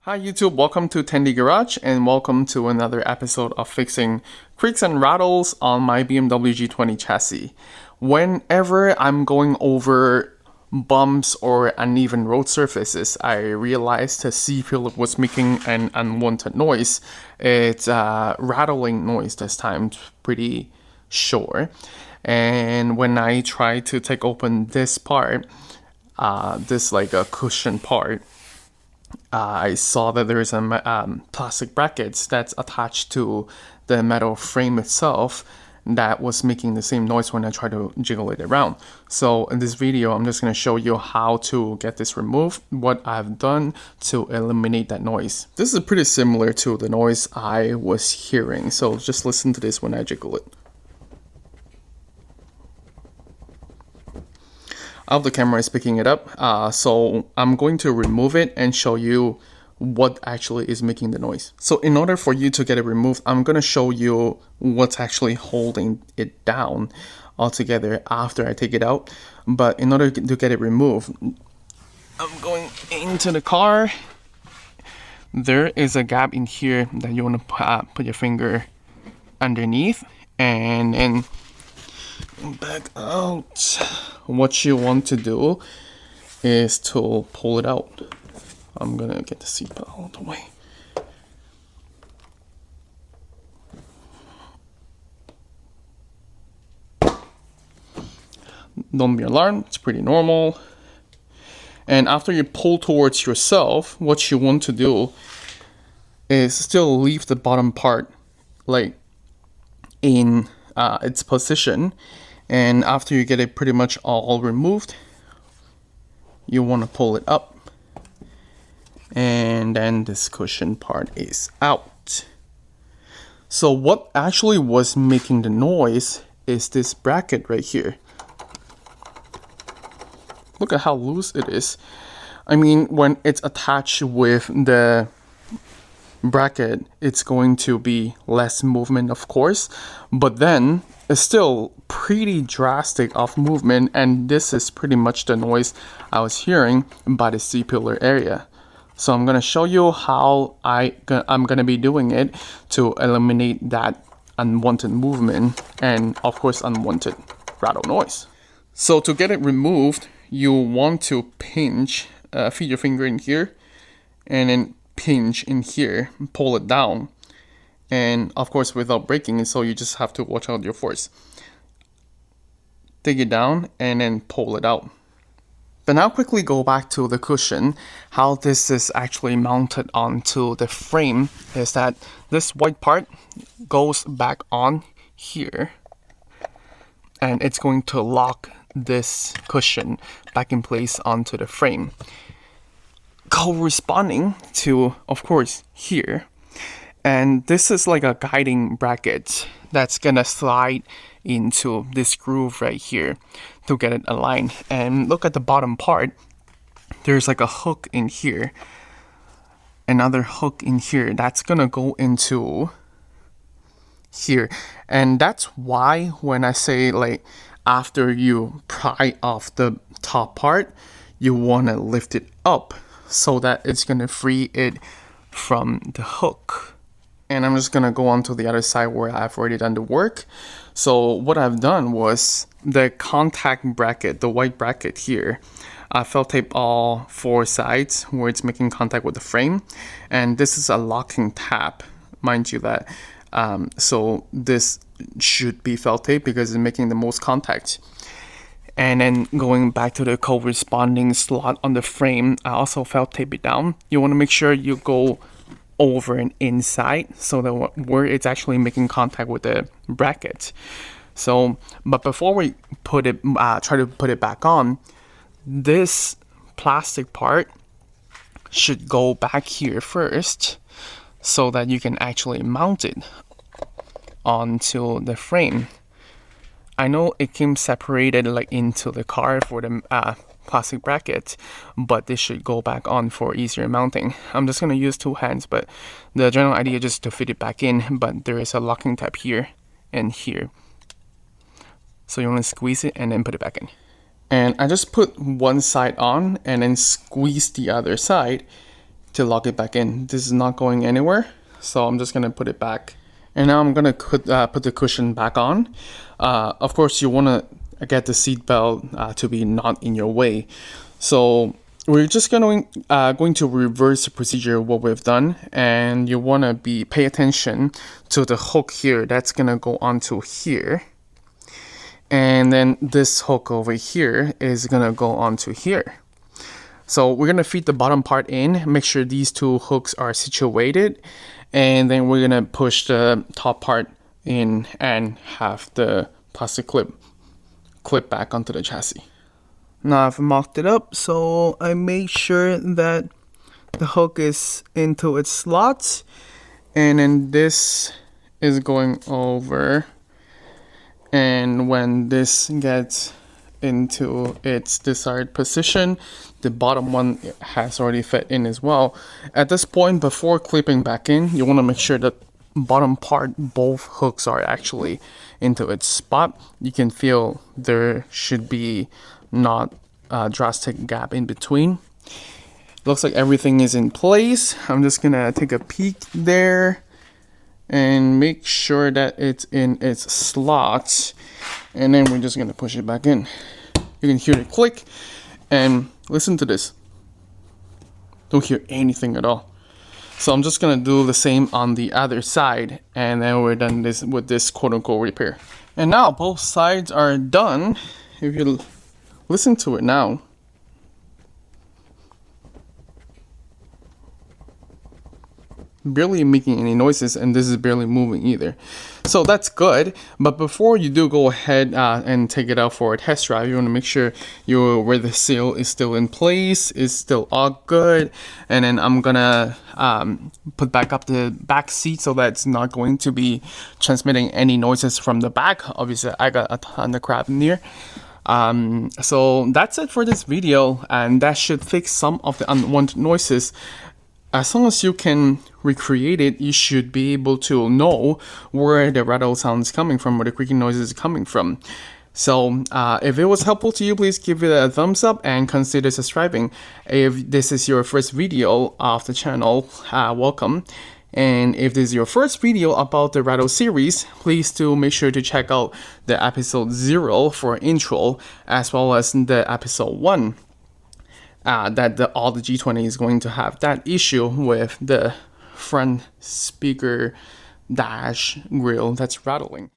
Hi YouTube, welcome to Tandy Garage and welcome to another episode of fixing creaks and rattles on my BMW G20 chassis. Whenever I'm going over bumps or uneven road surfaces, I realized the C-pillar was making an unwanted noise. It's a rattling noise this time, pretty sure. And when I try to take open this part, this like a cushion part, I saw that there is a plastic brackets that's attached to the metal frame itself that was making the same noise when I tried to jiggle it around. So in this video, I'm just going to show you how to get this removed, what I've done to eliminate that noise. This is pretty similar to the noise I was hearing, so just listen to this when I jiggle it. I hope the camera is picking it up. So I'm going to remove it and show you what actually is making the noise. So in order for you to get it removed, I'm going to show you what's actually holding it down altogether after I take it out. But in order to get it removed, I'm going into the car. There is a gap in here that you want to put your finger underneath and then back out. What you want to do is to pull it out. I'm gonna get the seatbelt out of the way. Don't be alarmed, it's pretty normal. And after you pull towards yourself, what you want to do is still leave the bottom part like in its position. And after you get it pretty much all removed, you want to pull it up. And then this cushion part is out. So what actually was making the noise is this bracket right here. Look at how loose it is. I mean, when it's attached with the bracket, it's going to be less movement, of course, but then it's still pretty drastic of movement, and this is pretty much the noise I was hearing by the C-pillar area. So I'm going to show you how I'm going to be doing it to eliminate that unwanted movement and of course unwanted rattle noise. So to get it removed, you want to pinch, feed your finger in here and then pinch in here, pull it down, and of course without breaking it, so you just have to watch out your force. Take it down and then pull it out. But now quickly go back to the cushion. How this is actually mounted onto the frame is that this white part goes back on here and it's going to lock this cushion back in place onto the frame, corresponding to, of course, here. And this is like a guiding bracket that's gonna slide into this groove right here to get it aligned. And look at the bottom part, there's like a hook in here, another hook in here that's gonna go into here. And that's why when I say like after you pry off the top part, you want to lift it up so that it's going to free it from the hook. And I'm just going to go on to the other side where I've already done the work. So what I've done was the contact bracket, the white bracket here, I felt tape all four sides where it's making contact with the frame. And this is a locking tab, mind you that. So this should be felt tape because it's making the most contact. And then going back to the corresponding slot on the frame, I also felt tape it down. You want to make sure you go over and inside so that where it's actually making contact with the bracket. So, but before we put it, try to put it back on, this plastic part should go back here first so that you can actually mount it onto the frame. I know it came separated like into the car for the plastic bracket, but this should go back on for easier mounting. I'm just gonna use two hands, but the general idea is just to fit it back in, but there is a locking tab here and here. So you want to squeeze it and then put it back in. And I just put one side on and then squeeze the other side to lock it back in. This is not going anywhere, so I'm just gonna put it back. And now I'm gonna put the cushion back on. Of course, you wanna get the seat belt to be not in your way. So we're just going to reverse the procedure what we've done, and you wanna pay attention to the hook here. That's gonna go onto here. And then this hook over here is gonna go onto here. So we're gonna feed the bottom part in, make sure these two hooks are situated, and then we're gonna push the top part in and have the plastic clip back onto the chassis. Now I've mocked it up, so I made sure that the hook is into its slots, and then this is going over. And when this gets into its desired position, the bottom one has already fit in as well. At this point, before clipping back in, you want to make sure that bottom part, both hooks are actually into its spot. You can feel there should be not a drastic gap in between. Looks like everything is in place. I'm just gonna take a peek there and make sure that it's in its slots, and then we're just gonna push it back in. You can hear it click, and listen to this. Don't hear anything at all. So I'm just gonna do the same on the other side, and then we're done with this quote-unquote repair. And now both sides are done. If you listen to it now, barely making any noises, and this is barely moving either. So that's good. But before you do go ahead and take it out for a test drive, you want to make sure where the seal is still in place, is still all good. And then I'm gonna put back up the back seat so that it's not going to be transmitting any noises from the back. Obviously I got a ton of crap in here. So that's it for this video, and that should fix some of the unwanted noises. As long as you can recreate it, you should be able to know where the rattle sound is coming from, where the creaking noise is coming from. So if it was helpful to you, please give it a thumbs up and consider subscribing. If this is your first video of the channel, welcome. And if this is your first video about the Rattle series, please do make sure to check out the episode 0 for intro, as well as the episode 1. That all the G20 is going to have that issue with the front speaker dash grill that's rattling.